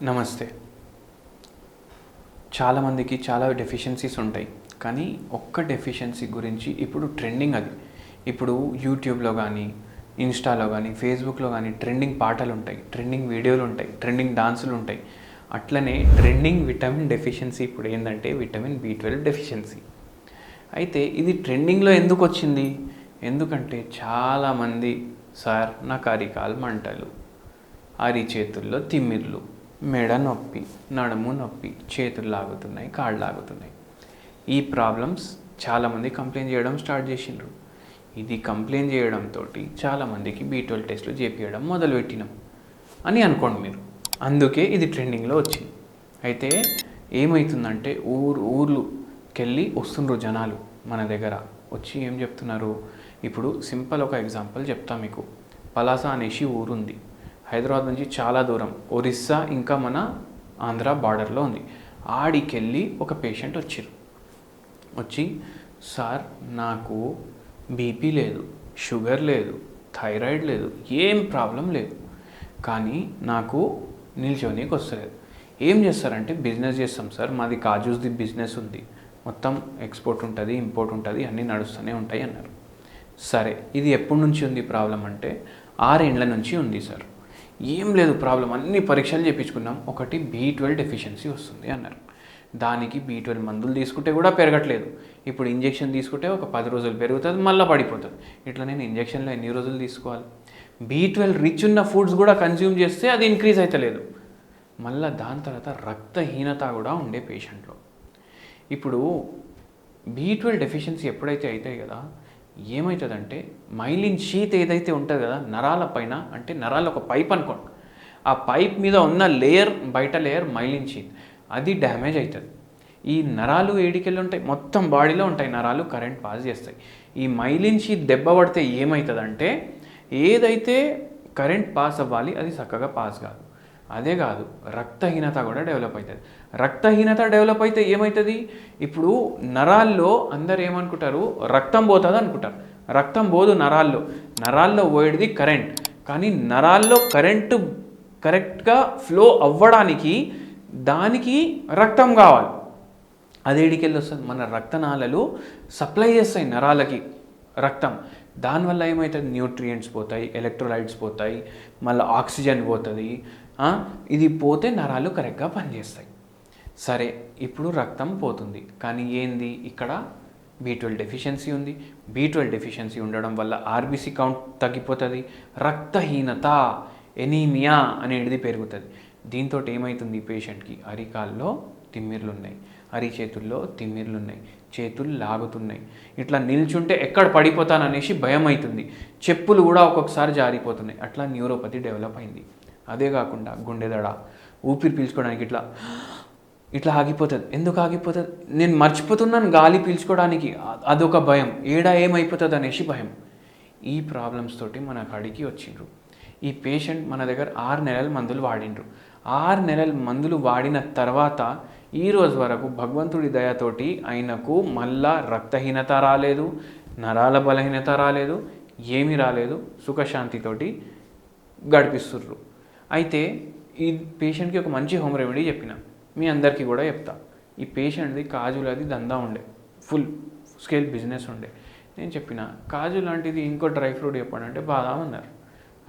నమస్తే. చాలామందికి చాలా డెఫిషియన్సీస్ ఉంటాయి. కానీ ఒక్క డెఫిషియన్సీ గురించి ఇప్పుడు ట్రెండింగ్ అది. ఇప్పుడు యూట్యూబ్‌లో గానీ, ఇన్‌స్టాలో గానీ, ఫేస్‌బుక్‌లో గానీ ట్రెండింగ్ పాటలుంటాయి, ట్రెండింగ్ వీడియోలుంటాయి, ట్రెండింగ్ డాన్సులుంటాయి. అట్లనే ట్రెండింగ్ విటమిన్ డెఫిషియన్సీ ఇప్పుడు ఏందంటే విటమిన్ బి12 డెఫిషియన్సీ. అయితే ఇది ట్రెండింగ్‌లో ఎందుకొచ్చింది? ఎందుకంటే చాలామంది సార్ నాకు అరికాలు మంటలు, అరిచేతుల్లో తిమ్మిర్లు, మెడ నొప్పి, నడుము నొప్పి, చేతులు లాగుతున్నాయి, కాళ్ళు లాగుతున్నాయి. ఈ ప్రాబ్లమ్స్ చాలామంది కంప్లైంట్ చేయడం స్టార్ట్ చేసిండ్రు. ఇది కంప్లైంట్ చేయడంతో చాలామందికి బి12 టెస్టులు చేపించడం మొదలుపెట్టినాం అని అనుకోండి మీరు. అందుకే ఇది ట్రెండింగ్లో వచ్చింది. అయితే ఏమవుతుందంటే ఊర్లుకెళ్ళి వస్తుండ్రు జనాలు మన దగ్గర వచ్చి ఏం చెప్తున్నారు. ఇప్పుడు సింపుల్ ఒక ఎగ్జాంపుల్ చెప్తా మీకు. పలాస అనేసి ఊరుంది, హైదరాబాద్ నుంచి చాలా దూరం, ఒరిస్సా ఇంకా మన ఆంధ్ర బార్డర్లో ఉంది. ఆడికెళ్ళి ఒక పేషెంట్ వచ్చి సార్ నాకు బీపీ లేదు, షుగర్ లేదు, థైరాయిడ్ లేదు, ఏం ప్రాబ్లం లేదు, కానీ నాకు నిల్చోనీకి వస్తలేదు. ఏం చేస్తారంటే బిజినెస్ చేస్తాం సార్, మాది కాజూస్ది బిజినెస్ ఉంది, మొత్తం ఎక్స్పోర్ట్ ఉంటుంది, ఇంపోర్ట్ ఉంటుంది, అన్నీ నడుస్తూనే ఉంటాయి అన్నారు. సరే, ఇది ఎప్పటి నుంచి ఉంది ప్రాబ్లం అంటే 6 ఏళ్ల నుంచి ఉంది సార్. ఏం లేదు ప్రాబ్లం, అన్ని పరీక్షలు చేయించుకున్నాం, ఒకటి బి12 డెఫిషియన్సీ వస్తుంది అన్నారు. దానికి బి12 మందులు తీసుకుంటే కూడా పెరగట్లేదు. ఇప్పుడు ఇంజెక్షన్ తీసుకుంటే ఒక 10 రోజులు పెరుగుతుంది, మళ్ళీ పడిపోతుంది. ఇట్లా నేను ఇంజెక్షన్లో ఎన్ని రోజులు తీసుకోవాలి? బి12 రిచ్ ఉన్న ఫుడ్స్ కూడా కన్జ్యూమ్ చేస్తే అది ఇంక్రీజ్ అవుతలేదు. మళ్ళీ దాని తర్వాత రక్తహీనత కూడా ఉండే పేషెంట్లో. ఇప్పుడు బి12 డెఫిషియన్సీ ఎప్పుడైతే అవుతాయి కదా, ఏమవుతుందంటే మైలిన్ షీత్ ఏదైతే ఉంటుంది కదా నరాల పైన, అంటే నరాలు ఒక పైప్ అనుకోండి, ఆ పైప్ మీద ఉన్న లేయర్, బయట లేయర్ మైలిన్ షీత్, అది డ్యామేజ్ అవుతుంది. ఈ నరాలు ఏడికెళ్ళి ఉంటాయి, మొత్తం బాడీలో ఉంటాయి నరాలు, కరెంట్ పాస్ చేస్తాయి. ఈ మైలిన్ షీత్ దెబ్బ పడితే ఏమవుతుందంటే ఏదైతే కరెంట్ పాస్ అవ్వాలి అది చక్కగా పాస్ కాదు. అదే కాదు, రక్తహీనత కూడా డెవలప్ అవుతుంది. రక్తహీనత డెవలప్ అయితే ఏమవుతుంది? ఇప్పుడు నరాల్లో అందరు ఏమనుకుంటారు, రక్తం పోతుంది అనుకుంటారు. రక్తం పోదు నరాల్లో పోయేది కరెంట్. కానీ నరాల్లో కరెంటు కరెక్ట్గా ఫ్లో అవ్వడానికి దానికి రక్తం కావాలి. అదేడికెళ్ళి వస్తుంది, మన రక్తనాళాలు సప్లై చేస్తాయి నరాలకి రక్తం. దానివల్ల ఏమవుతుంది, న్యూట్రియంట్స్ పోతాయి, ఎలక్ట్రోలైట్స్ పోతాయి, మళ్ళీ ఆక్సిజన్ పోతుంది. ఇది పోతే నరాలు కరెక్ట్గా పనిచేస్తాయి. సరే, ఇప్పుడు రక్తం పోతుంది, కానీ ఏంది ఇక్కడ బి12 డెఫిషియన్సీ ఉంది. బి12 డెఫిషియన్సీ ఉండడం వల్ల ఆర్బీసీ కౌంట్ తగ్గిపోతుంది, రక్తహీనత, ఎనీమియా అనేది పెరుగుతుంది. దీంతో ఏమవుతుంది, పేషెంట్కి అరికాల్లో తిమ్మిర్లు ఉన్నాయి, అరిచేతుల్లో తిమ్మిర్లు ఉన్నాయి, చేతులు లాగుతున్నాయి, ఇట్లా నిల్చుంటే ఎక్కడ పడిపోతాననేసి భయం అవుతుంది, చెప్పులు కూడా ఒక్కొక్కసారి జారిపోతున్నాయి. అట్లా న్యూరోపతి డెవలప్ అయింది. అదే కాకుండా గుండెదడ, ఊపిరి పీల్చుకోవడానికి ఇట్లా ఆగిపోతుంది. ఎందుకు ఆగిపోతుంది? నేను మర్చిపోతున్నాను గాలి పీల్చుకోవడానికి, అదొక భయం, ఏమైపోతుంది అనేసి భయం. ఈ ప్రాబ్లమ్స్ తోటి మన కాడికి వచ్చిండ్రు. ఈ పేషెంట్ మన దగ్గర 6 నెలల మందులు వాడిండ్రు. 6 నెలల మందులు వాడిన తర్వాత ఈ రోజు వరకు భగవంతుడి దయతోటి ఆయనకు మళ్ళా రక్తహీనత రాలేదు, నరాల బలహీనత రాలేదు, ఏమీ రాలేదు, సుఖశాంతితోటి గడిపిస్తుర్రు. అయితే ఈ పేషెంట్కి ఒక మంచి హోమ్ రెమెడీ చెప్పిన, మీ అందరికీ కూడా చెప్తా. ఈ పేషెంట్ది కాజులది దందా ఉండే, ఫుల్ స్కేల్ బిజినెస్ ఉండే. నేను చెప్పిన కాజు లాంటిది ఇంకో డ్రై ఫ్రూట్ చెప్పండి, బాదాం అన్నారు.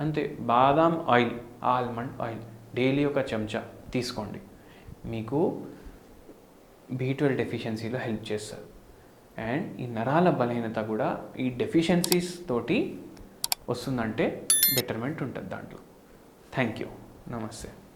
అంతే, బాదాం ఆయిల్, ఆల్మండ్ ఆయిల్ డైలీ ఒక చెంచా తీసుకోండి, మీకు బి12 డెఫిషియన్సీలో హెల్ప్ చేస్తుంది. అండ్ ఈ నరాల బలహీనత కూడా ఈ డెఫిషియన్సీస్ తోటి వస్తుందంటే బెటర్మెంట్ ఉంటుంది దాంట్లో. Thank you. నమస్తే.